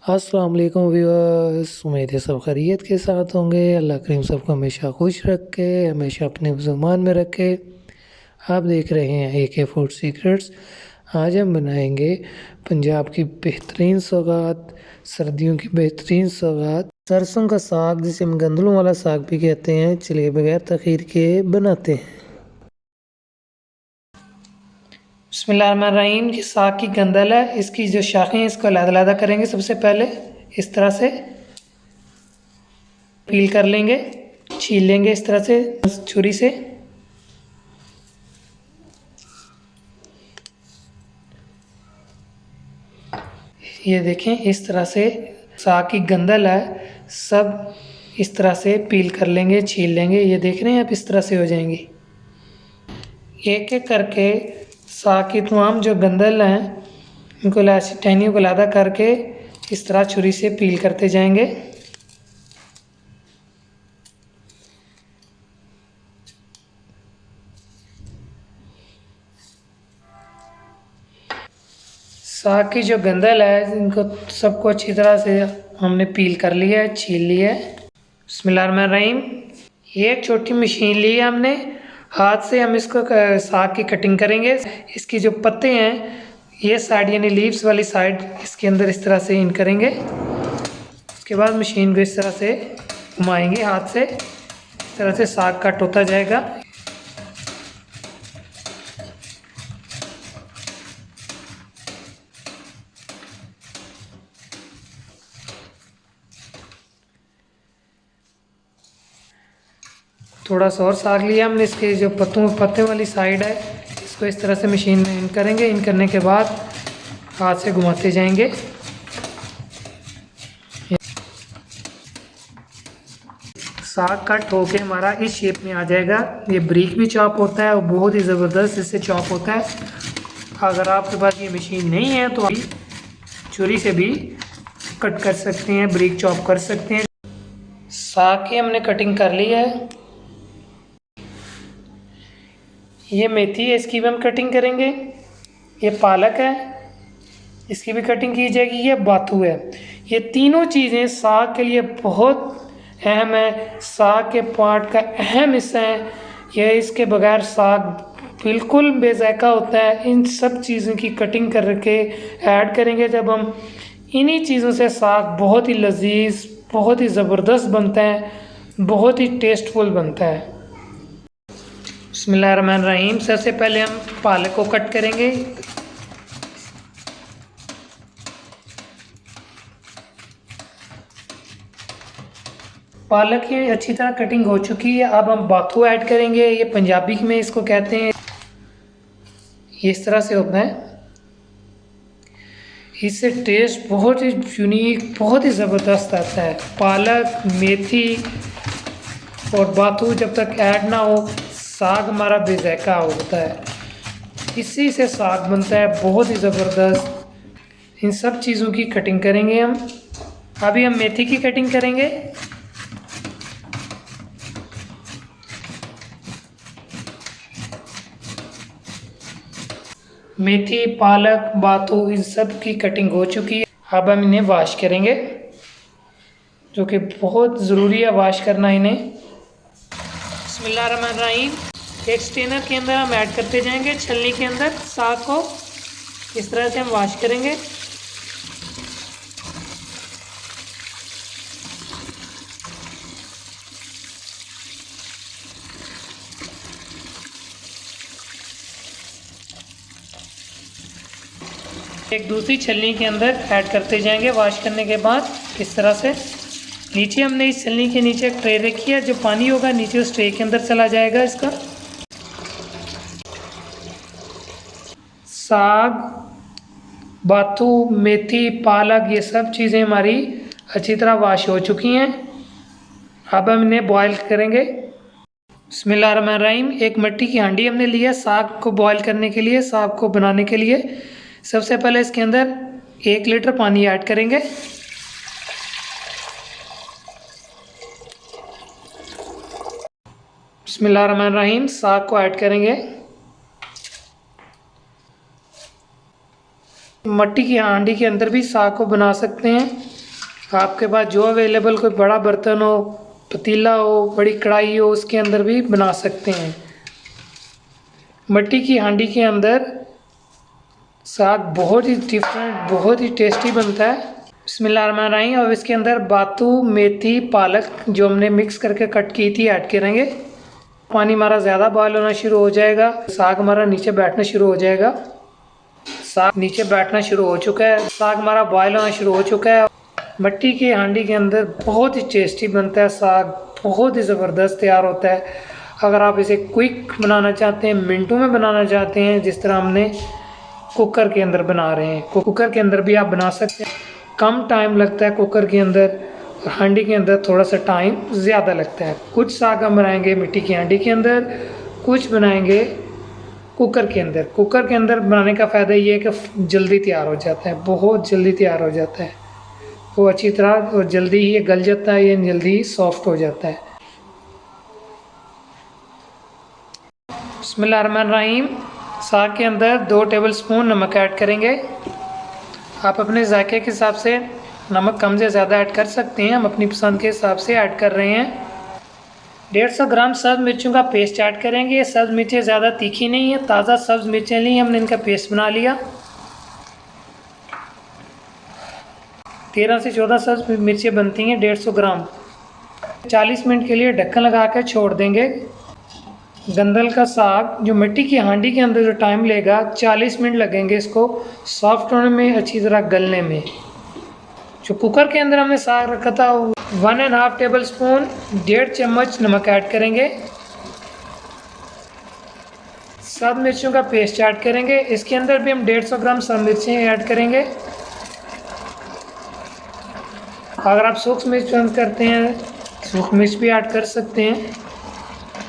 अस्सलाम वालेकुम व्यूअर्स, उम्मीद है सब खैरियत के साथ होंगे। अल्लाह करीम सबको हमेशा खुश रखे, हमेशा अपने ज़ुबान में रखे। आप देख रहे हैं AK फूड सीक्रेट्स। आज हम बनाएंगे पंजाब की बेहतरीन सौगात, सर्दियों की बेहतरीन सौगात, सरसों का साग जिसे हम गंदलों वाला साग भी कहते हैं। चलिए बगैर तखीर के बनाते हैं। बिस्मिल्लाहिर्रहमानिर्रहीम। ये साग की गंदल है, इसकी जो शाखें हैं इसको अलग-अलग करेंगे। सबसे पहले इस तरह से पील कर लेंगे, छील लेंगे इस तरह से छुरी से। ये देखें, इस तरह से साग की गंदल है, सब इस तरह से पील कर लेंगे, छील लेंगे। ये देख रहे हैं आप, इस तरह से हो जाएंगी। एक एक करके साग की तमाम जो गंदल हैं इनको टहनियों को अलग करके इस तरह छुरी से पील करते जाएंगे। साग की जो गंदल है इनको सबको अच्छी तरह से हमने पील कर लिया है, छील लिया है। बिस्मिल्लाहिर्रहमानिर्रहीम। ये एक छोटी मशीन ली है हमने, हाथ से हम इसको साग की कटिंग करेंगे। इसकी जो पत्ते हैं ये साइड यानी लीव्स वाली साइड इसके अंदर इस तरह से इन करेंगे। उसके बाद मशीन को इस तरह से घुमाएंगे हाथ से, इस तरह से साग कट होता जाएगा। थोड़ा सा और साग लिया हमने, इसके जो पत्ते वाली साइड है इसको इस तरह से मशीन में इन करेंगे। इन करने के बाद हाथ से घुमाते जाएंगे। साग कट होके हमारा इस शेप में आ जाएगा। ये ब्रीक भी चॉप होता है और बहुत ही ज़बरदस्त इससे चॉप होता है। अगर आपके पास ये मशीन नहीं है तो आप छुरी से भी कट कर सकते हैं, ब्रीक चॉप कर सकते हैं। साग की हमने कटिंग कर ली है। ये मेथी है, इसकी भी हम कटिंग करेंगे। ये पालक है, इसकी भी कटिंग की जाएगी। ये बाथू है। ये तीनों चीज़ें साग के लिए बहुत अहम है, साग के पार्ट का अहम हिस्सा है। यह इसके बगैर साग बिल्कुल बेज़ायका होता है। इन सब चीज़ों की कटिंग करके ऐड करेंगे जब हम, इन्हीं चीज़ों से साग बहुत ही लजीज, बहुत ही ज़बरदस्त बनता है, बहुत ही टेस्टफुल बनता है। बिस्मिल्लाहिर्रहमानिर्रहीम। सबसे पहले हम पालक को कट करेंगे। पालक की अच्छी तरह कटिंग हो चुकी है। अब हम बाथू ऐड करेंगे। ये पंजाबी में इसको कहते हैं। ये इस तरह से होता है। इससे टेस्ट बहुत ही यूनिक, बहुत ही ज़बरदस्त आता है। पालक, मेथी और बाथू जब तक ऐड ना हो साग हमारा बेज़ायका होता है। इसी से साग बनता है बहुत ही ज़बरदस्त। इन सब चीज़ों की कटिंग करेंगे हम। अभी हम मेथी की कटिंग करेंगे। मेथी, पालक, बाथू इन सब की कटिंग हो चुकी है। अब हम इन्हें वॉश करेंगे, जो कि बहुत ज़रूरी है वॉश करना इन्हें। बिस्मिल्लाहिर्रहमानिर्रहीम। एक स्ट्रेनर के अंदर हम ऐड करते जाएंगे, छलनी के अंदर साग को इस तरह से हम वॉश करेंगे। एक दूसरी छलनी के अंदर ऐड करते जाएंगे वॉश करने के बाद। इस तरह से नीचे हमने इस छलनी के नीचे एक ट्रे रखी है, जो पानी होगा नीचे उस ट्रे के अंदर चला जाएगा। इसका साग, बाथू, मेथी, पालक ये सब चीज़ें हमारी अच्छी तरह वॉश हो चुकी हैं। अब हम इन्हें बॉयल करेंगे। बिस्मिल्लाहिर्रहमानिर्रहीम। एक मिट्टी की हांडी हमने लिया साग को बॉयल करने के लिए, साग को बनाने के लिए। सबसे पहले इसके अंदर 1 लीटर पानी ऐड करेंगे। बिस्मिल्लाहिर्रहमानिर्रहीम। साग को ऐड करेंगे। मिट्टी की हांडी के अंदर भी साग को बना सकते हैं। आपके पास जो अवेलेबल कोई बड़ा बर्तन हो, पतीला हो, बड़ी कढ़ाई हो, उसके अंदर भी बना सकते हैं। मिट्टी की हांडी के अंदर साग बहुत ही डिफरेंट, बहुत ही टेस्टी बनता है। बिस्मिल्लाहिर्रहमानिर्रहीम। अब इसके अंदर बातू, मेथी, पालक जो हमने मिक्स करके कट की थी ऐड करेंगे। पानी हमारा ज़्यादा बॉयल होना शुरू हो जाएगा, साग हमारा नीचे बैठना शुरू हो जाएगा। साग नीचे बैठना शुरू हो चुका है, साग हमारा बॉयल होना शुरू हो चुका है। मिट्टी की हांडी के अंदर बहुत ही टेस्टी बनता है साग, बहुत ही ज़बरदस्त तैयार होता है। अगर आप इसे क्विक बनाना चाहते हैं, मिनटों में बनाना चाहते हैं, जिस तरह हमने कुकर के अंदर बना रहे हैं, कुकर के अंदर भी आप बना सकते हैं। कम टाइम लगता है कुकर के अंदर, हांडी के अंदर थोड़ा सा टाइम ज़्यादा लगता है। कुछ साग हम बनाएंगे मिट्टी की हांडी के अंदर, कुछ बनाएंगे कुकर के अंदर। कुकर के अंदर बनाने का फ़ायदा ये है कि जल्दी तैयार हो जाता है, बहुत जल्दी तैयार हो जाता है। वो अच्छी तरह और जल्दी ही गल जाता है, ये जल्दी ही सॉफ्ट हो जाता है। बिस्मिल्लाहिर्रहमानिर्रहीम। साग के अंदर 2 टेबलस्पून नमक ऐड करेंगे। आप अपने जायके के हिसाब से नमक कम से ज़्यादा ऐड कर सकते हैं, हम अपनी पसंद के हिसाब से ऐड कर रहे हैं। 150 ग्राम सब्ज़ मिर्चों का पेस्ट ऐड करेंगे। ये सब्ज़ मिर्चें ज़्यादा तीखी नहीं है, ताज़ा सब्ज़ मिर्चें ली, हमने इनका पेस्ट बना लिया। 13 से 14 सब्ज़ मिर्चें बनती हैं 150 ग्राम। 40 मिनट के लिए ढक्कन लगा कर छोड़ देंगे। गंदल का साग जो मिट्टी की हांडी के अंदर जो टाइम लेगा, 40 मिनट लगेंगे इसको सॉफ्ट होने में, अच्छी तरह गलने में। जो कुकर के अंदर हमने साग रखा था 1.5 टेबल स्पून 1.5 चम्मच नमक ऐड करेंगे। सब मिर्चों का पेस्ट ऐड करेंगे। इसके अंदर भी हम 150 ग्राम सब मिर्चें ऐड करेंगे। अगर आप सूखी मिर्च पसंद करते हैं, सूखी मिर्च भी ऐड कर सकते हैं।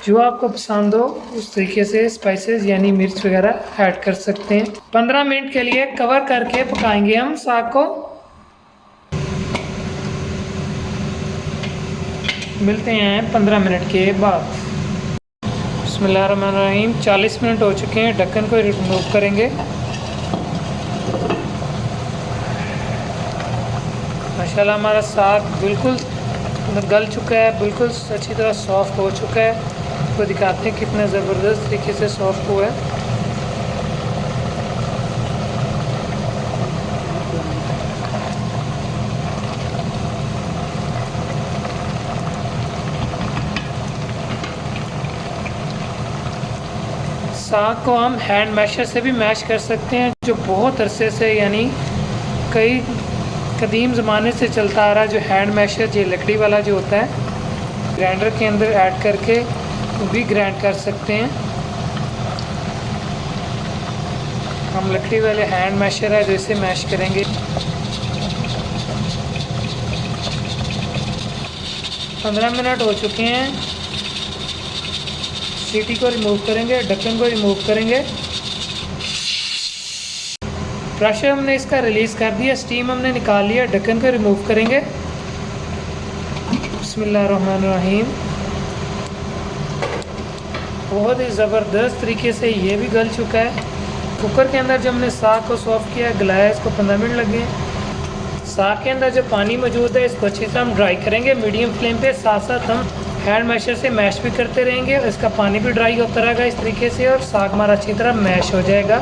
जो आपको पसंद हो उस तरीके से स्पाइसेस यानी मिर्च वगैरह ऐड कर सकते हैं। 15 मिनट के लिए कवर करके पकाएंगे हम साग को। मिलते हैं 15 मिनट के बाद। बिस्मिल्लाहिर्रहमानिर्रहीम। 40 मिनट हो चुके हैं, ढक्कन को रिमूव करेंगे। माशाल्लाह हमारा साग बिल्कुल गल चुका है, बिल्कुल अच्छी तरह सॉफ्ट हो चुका है। आपको दिखाते हैं कितने ज़बरदस्त तरीके से सॉफ्ट हुआ है। साग को हम हैंड मैशर से भी मैश कर सकते हैं, जो बहुत अरसे से यानी कई कदीम ज़माने से चलता आ रहा है। जो हैंड मैशर जो लकड़ी वाला जो होता है, ग्राइंडर के अंदर ऐड करके भी ग्राइंड कर सकते हैं। हम लकड़ी वाले हैंड मैशर है जो इसे मैश करेंगे। 15 मिनट हो चुके हैं। सीटी को रिमूव करेंगे, ढक्कन को रिमूव करेंगे। प्रेशर हमने इसका रिलीज़ कर दिया, स्टीम हमने निकाल लिया, ढक्कन को रिमूव करेंगे। बिस्मिल्लाहिर्रहमानिर्रहीम। बहुत ही ज़बरदस्त तरीके से ये भी गल चुका है। कुकर के अंदर जब हमने साग को सॉफ्ट किया, गलाया, इसको 15 मिनट लगे। साग के अंदर जो पानी मौजूद है इसको अच्छी तरह हम ड्राई करेंगे मीडियम फ्लेम पे। साथ साथ हम हैंड मैशर से मैश भी करते रहेंगे, इसका पानी भी ड्राई होता रहेगा इस तरीके से, और साग हमारा अच्छी तरह मैश हो जाएगा।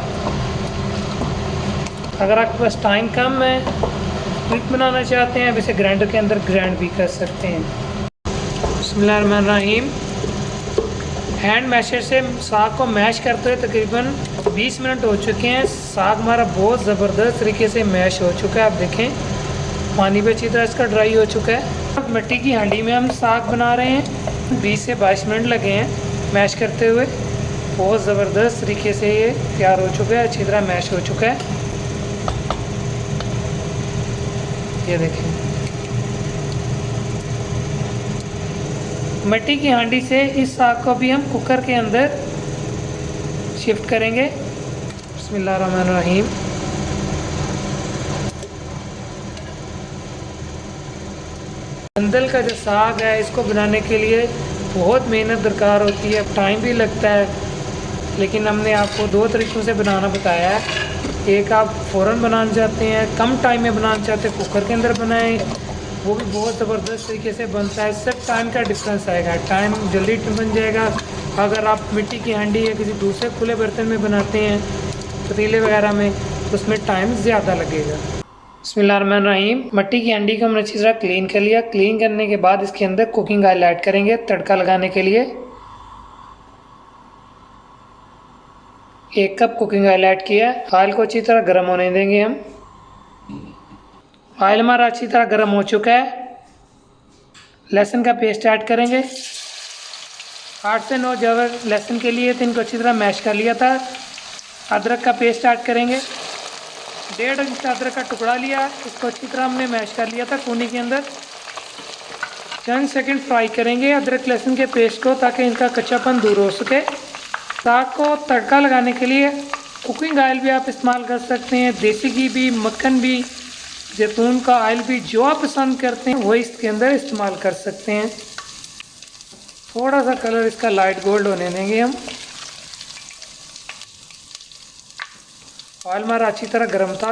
अगर आपके पास टाइम कम है, क्विक बनाना चाहते हैं, अब इसे ग्राइंडर के अंदर ग्राइंड भी कर सकते हैं। बिस्मिल्लाहिर्रहमानिर्रहीम। हैंड मैशर से साग को मैश करते हुए तकरीबन 20 मिनट हो चुके हैं। साग हमारा बहुत ज़बरदस्त तरीके से मैश हो चुका है। आप देखें पानी भी अच्छी तरह इसका ड्राई हो चुका है। मिट्टी की हांडी में हम साग बना रहे हैं। 20 से 22 मिनट लगे हैं मैश करते हुए। बहुत ज़बरदस्त तरीके से ये तैयार हो चुका है, अच्छी तरह मैश हो चुका है। ये देखें, मिट्टी की हांडी से इस साग को भी हम कुकर के अंदर शिफ्ट करेंगे। बिस्मिल्लाहिर्रहमानिर्रहीम। गंदल का जो साग है इसको बनाने के लिए बहुत मेहनत दरकार होती है, टाइम भी लगता है, लेकिन हमने आपको 2 तरीक़ों से बनाना बताया है। एक आप फ़ौरन बनाना चाहते हैं, कम टाइम में बनाना चाहते हैं, कुकर के अंदर बनाएं। वो भी बहुत ज़बरदस्त तरीके से बनता है। सिर्फ टाइम का डिफरेंस आएगा, टाइम जल्दी बन जाएगा। अगर आप मिट्टी की हांडी या किसी दूसरे खुले बर्तन में बनाते हैं, पतीले वगैरह में, तो उसमें टाइम ज़्यादा लगेगा। बिस्मिल्लाहिर्रहमानिर्रहीम। मिट्टी की हांडी को हमने अच्छी तरह क्लीन कर लिया। क्लीन करने के बाद इसके अंदर कुकिंग ऑयल ऐड करेंगे तड़का लगाने के लिए। 1 कप कुकिंग ऑयल ऐड किया। ऑयल को अच्छी तरह गर्म होने देंगे हम। ऑयल हमारा अच्छी तरह गर्म हो चुका है। लहसुन का पेस्ट ऐड करेंगे। 8 से 9 जबर लहसुन के लिए, तो इनको अच्छी तरह मैश कर लिया था। अदरक का पेस्ट ऐड करेंगे। 1.5 इंच अदरक का टुकड़ा लिया, इसको अच्छी तरह हमने मैश कर लिया था कूनी के अंदर। चंद सेकंड फ्राई करेंगे अदरक लहसुन के पेस्ट को, ताकि इनका कच्चापन दूर हो सके। साग को तड़का लगाने के लिए कुकिंग ऑयल भी आप इस्तेमाल कर सकते हैं, देसी घी भी, मक्खन भी, जैतून का ऑयल भी, जो आप पसंद करते हैं वो इसके अंदर इस्तेमाल कर सकते हैं। थोड़ा सा कलर इसका लाइट गोल्ड होने देंगे हम। ऑयल हमारा अच्छी तरह गर्म था।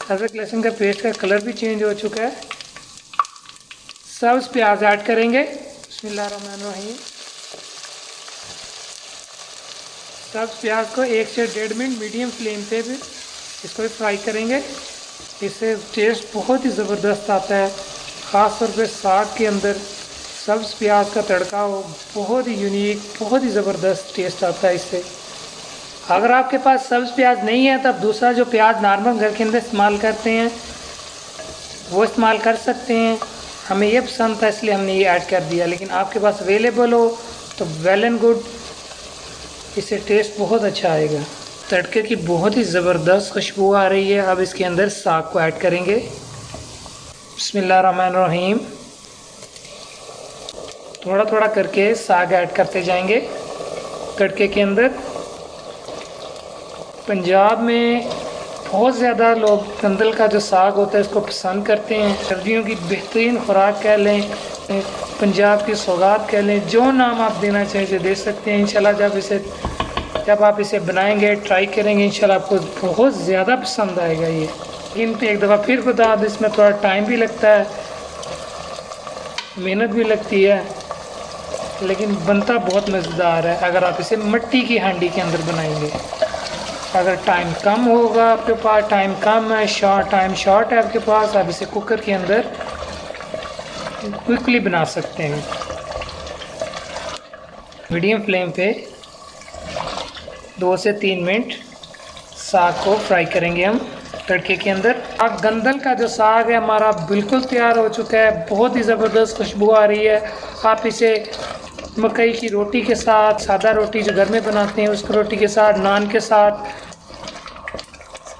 अदरक लहसुन का पेस्ट का कलर भी चेंज हो चुका है। सब्ज प्याज ऐड करेंगे। बिस्मिल्लाहिर्रहमानिर्रहीम। सब्ज प्याज को 1 से 1.5 मिनट मीडियम फ्लेम पे भी इसको भी फ्राई करेंगे। इससे टेस्ट बहुत ही ज़बरदस्त आता है। ख़ास तौर पे साग के अंदर सब्ज़ प्याज का तड़का हो, बहुत ही यूनिक, बहुत ही ज़बरदस्त टेस्ट आता है इससे। अगर आपके पास सब्ज़ प्याज नहीं है, तब दूसरा जो प्याज नॉर्मल घर के अंदर इस्तेमाल करते हैं वो इस्तेमाल कर सकते हैं। हमें ये पसंद था इसलिए हमने ये ऐड कर दिया, लेकिन आपके पास अवेलेबल हो तो वेल एंड गुड, इससे टेस्ट बहुत अच्छा आएगा। तड़के की बहुत ही ज़बरदस्त खुशबू आ रही है। अब इसके अंदर साग को ऐड करेंगे। बिस्मिल्लाहिर्रहमानिर्रहीम। थोड़ा थोड़ा करके साग ऐड करते जाएंगे तड़के के अंदर। पंजाब में बहुत ज़्यादा लोग कंदल का जो साग होता है इसको पसंद करते हैं। सर्दियों की बेहतरीन खुराक कह लें, पंजाब की सौगात कह लें, जो नाम आप देना चाहें दे सकते हैं। इंशाल्लाह जब आप इसे बनाएंगे, ट्राई करेंगे, इंशाल्लाह आपको बहुत ज़्यादा पसंद आएगा ये। लेकिन एक दफ़ा फिर बता दें, इसमें थोड़ा टाइम भी लगता है, मेहनत भी लगती है, लेकिन बनता बहुत मज़ेदार है अगर आप इसे मिट्टी की हांडी के अंदर बनाएंगे। अगर टाइम कम होगा आपके पास, टाइम कम है, टाइम शॉर्ट है आपके पास, आप इसे कुकर के अंदर क्विकली बना सकते हैं। मीडियम फ्लेम पे 2 से 3 मिनट साग को फ्राई करेंगे हम तड़के के अंदर। अब गंदल का जो साग है हमारा बिल्कुल तैयार हो चुका है। बहुत ही ज़बरदस्त खुशबू आ रही है। आप इसे मकई की रोटी के साथ, सादा रोटी जो घर में बनाते हैं उसकी रोटी के साथ, नान के साथ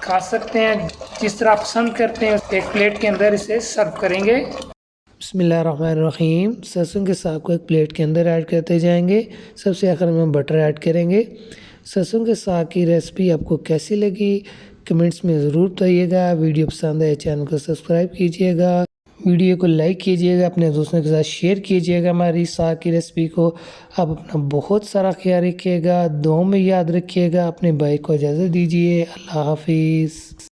खा सकते हैं, जिस तरह आप पसंद करते हैं। एक प्लेट के अंदर इसे सर्व करेंगे। बिस्मिल्लाहिर्रहमानिर्रहीम। सरसों के साग को एक प्लेट के अंदर ऐड करते जाएंगे। सबसे आखिर में बटर ऐड करेंगे। सरसों के साग की रेसिपी आपको कैसी लगी कमेंट्स में ज़रूर बताइएगा। वीडियो पसंद आए चैनल को सब्सक्राइब कीजिएगा, वीडियो को लाइक कीजिएगा, अपने दोस्तों के साथ शेयर कीजिएगा हमारी साग की रेसिपी को। आप अपना बहुत सारा ख्याल रखिएगा, दुआओं में याद रखिएगा। अपने भाई को इजाज़त दीजिए। अल्लाह हाफिज़।